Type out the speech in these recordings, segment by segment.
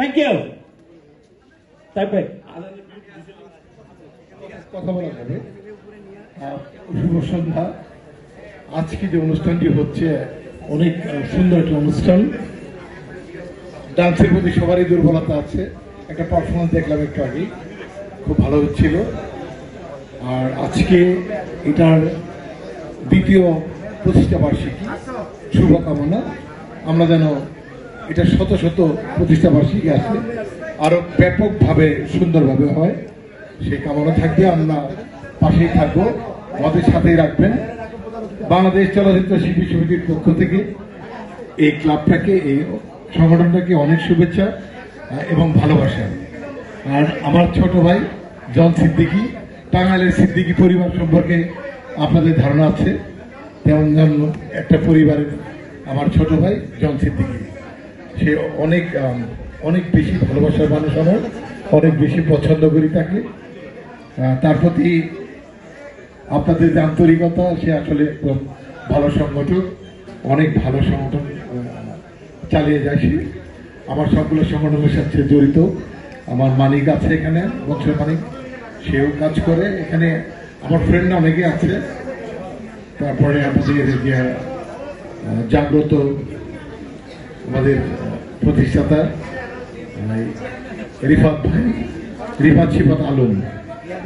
Thank you. তারপরে কথা বলা যাবে। শুভ সন্ধ্যা। আজকে যে অনুষ্ঠানটি হচ্ছে অনেক সুন্দর একটা অনুষ্ঠান। ডান্সের প্রতি সবারই দুর্বলতা আছে। একটা পারফরমেন্স দেখলাম একটু আগে, খুব ভালো হচ্ছিল। আর আজকে এটার দ্বিতীয় প্রতিষ্ঠা বার্ষিকী, শুভকামনা। আমরা যেন এটা শত শত প্রতিষ্ঠা বার্ষিকী আসে আরো ব্যাপকভাবে সুন্দরভাবে হয়, সেই কামনা থাকবে। আমরা পাশেই থাকবো, আমাদের সাথেই রাখবেন। বাংলাদেশ চলচ্চিত্র শিল্পী সমিতির পক্ষ থেকে এই ক্লাবটাকে, এই সংগঠনটাকে অনেক শুভেচ্ছা এবং ভালোবাসা। আর আমার ছোট ভাই জন সিদ্দিকী, টাঙ্গাইলের সিদ্দিকী পরিবার সম্পর্কে আপনাদের ধারণা আছে, তেমন একটা পরিবারের আমার ছোট ভাই জন সিদ্দিকী। সে অনেক অনেক বেশি ভালোবাসার মানুষ, আমার অনেক বেশি পছন্দ করি তাকে। তার প্রতি আপনাদের যে আন্তরিকতা, সে আসলে ভালো সংগঠক, অনেক ভালো সংগঠন চালিয়ে যায় সে। আমার সবগুলো সংগঠনের সাথে জড়িত। আমার মানিক আছে এখানে, বৎসর মানিক, সেও কাজ করে এখানে। আমার ফ্রেন্ড অনেকে আছে। তারপরে আমাদের জাগ্রত, আমাদের প্রতিষ্ঠাতা রিফাত ভাই, রিফাত শিফাত আলম,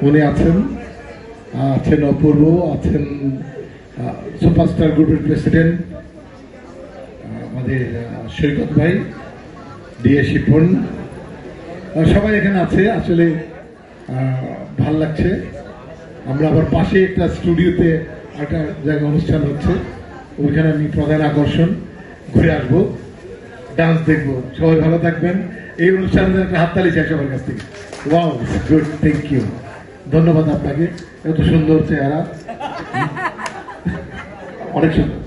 উনি আছেন। আছেন অপূর্ব, আছেন সুপারস্টার গ্রুপের প্রেসিডেন্ট আমাদের সৈকত ভাই, ডিএ শিপন, সবাই এখানে আছে। আসলে ভাল লাগছে। আমরা আবার পাশে একটা স্টুডিওতে একটা জায়গায় অনুষ্ঠান হচ্ছে, ওইখানে আমি প্রধান আকর্ষণ, ঘুরে আসবো, ডান্স দেখবো। সবাই ভালো থাকবেন। এই অনুষ্ঠানে একটা হাততালি চাই সবার কাছ থেকে। ওয়াও, গুড, থ্যাংক ইউ, ধন্যবাদ আপনাকে। এত সুন্দর চেহারা, অনেক সুন্দর।